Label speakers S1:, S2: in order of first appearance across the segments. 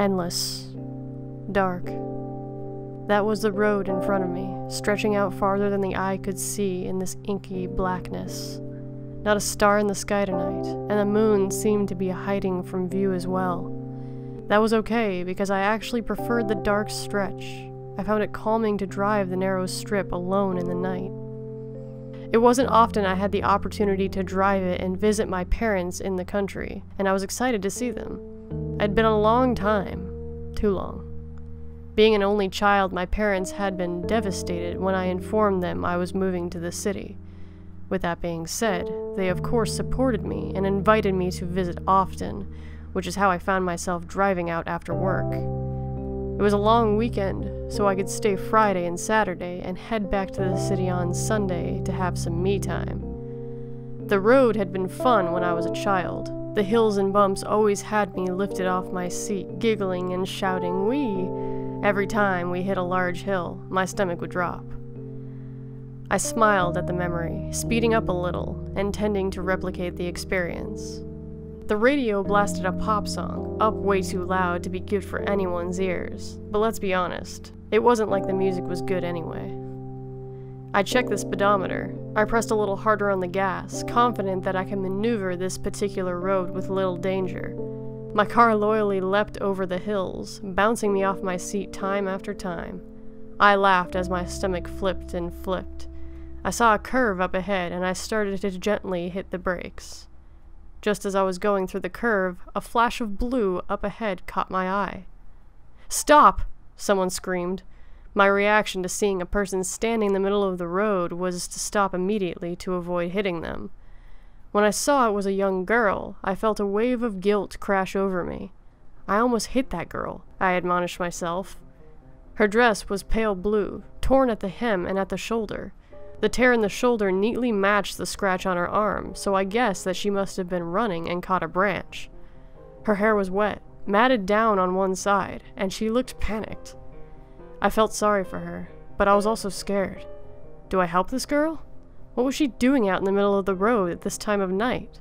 S1: Endless. Dark. That was the road in front of me, stretching out farther than the eye could see in this inky blackness. Not a star in the sky tonight, and the moon seemed to be hiding from view as well. That was okay, because I actually preferred the dark stretch. I found it calming to drive the narrow strip alone in the night. It wasn't often I had the opportunity to drive it and visit my parents in the country, and I was excited to see them. I'd been a long time. Too long. Being an only child, my parents had been devastated when I informed them I was moving to the city. With that being said, they of course supported me and invited me to visit often, which is how I found myself driving out after work. It was a long weekend, so I could stay Friday and Saturday and head back to the city on Sunday to have some me time. The road had been fun when I was a child. The hills and bumps always had me lifted off my seat, giggling and shouting, "Wee!" Every time we hit a large hill, my stomach would drop. I smiled at the memory, speeding up a little, intending to replicate the experience. The radio blasted a pop song, up way too loud to be good for anyone's ears, but let's be honest, it wasn't like the music was good anyway. I checked the speedometer. I pressed a little harder on the gas, confident that I could maneuver this particular road with little danger. My car loyally leapt over the hills, bouncing me off my seat time after time. I laughed as my stomach flipped and flipped. I saw a curve up ahead, and I started to gently hit the brakes. Just as I was going through the curve, a flash of blue up ahead caught my eye. "Stop!" someone screamed. My reaction to seeing a person standing in the middle of the road was to stop immediately to avoid hitting them. When I saw it was a young girl, I felt a wave of guilt crash over me. I almost hit that girl, I admonished myself. Her dress was pale blue, torn at the hem and at the shoulder. The tear in the shoulder neatly matched the scratch on her arm, so I guessed that she must have been running and caught a branch. Her hair was wet, matted down on one side, and she looked panicked. I felt sorry for her, but I was also scared. Do I help this girl? What was she doing out in the middle of the road at this time of night?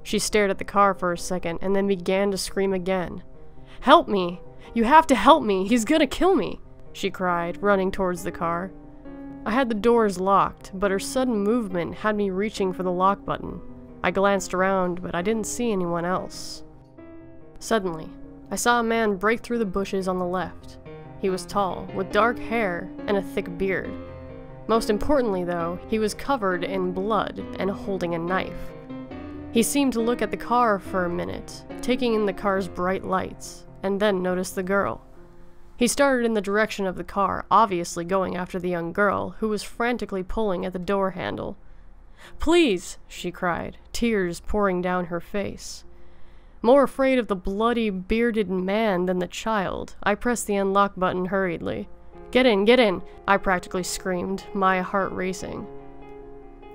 S1: She stared at the car for a second and then began to scream again. "Help me! You have to help me! He's gonna kill me!" she cried, running towards the car. I had the doors locked, but her sudden movement had me reaching for the lock button. I glanced around, but I didn't see anyone else. Suddenly, I saw a man break through the bushes on the left. He was tall, with dark hair and a thick beard. Most importantly, though, he was covered in blood and holding a knife. He seemed to look at the car for a minute, taking in the car's bright lights, and then noticed the girl. He started in the direction of the car, obviously going after the young girl, who was frantically pulling at the door handle. "Please!" she cried, tears pouring down her face. More afraid of the bloody, bearded man than the child, I pressed the unlock button hurriedly. Get in, I practically screamed, my heart racing.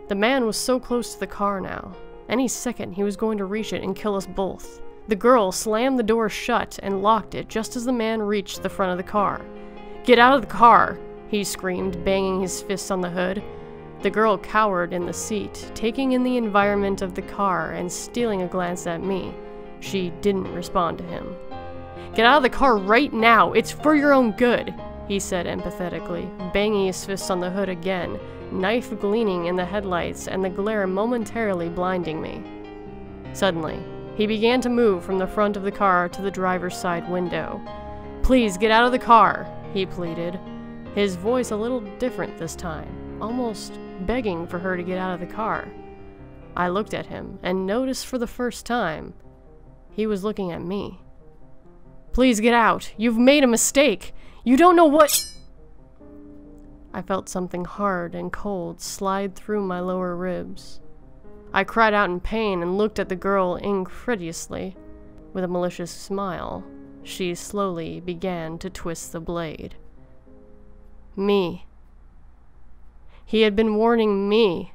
S1: The man was so close to the car now. Any second he was going to reach it and kill us both. The girl slammed the door shut and locked it just as the man reached the front of the car. "Get out of the car!" he screamed, banging his fists on the hood. The girl cowered in the seat, taking in the environment of the car and stealing a glance at me. She didn't respond to him. "Get out of the car right now! It's for your own good!" he said empathetically, banging his fists on the hood again, knife gleaming in the headlights and the glare momentarily blinding me. Suddenly, he began to move from the front of the car to the driver's side window. "Please get out of the car," he pleaded, his voice a little different this time, almost begging for her to get out of the car. I looked at him and noticed for the first time he was looking at me. "Please get out! You've made a mistake! You don't know what—" I felt something hard and cold slide through my lower ribs. I cried out in pain and looked at the girl incredulously. With a malicious smile, she slowly began to twist the blade. Me. He had been warning me.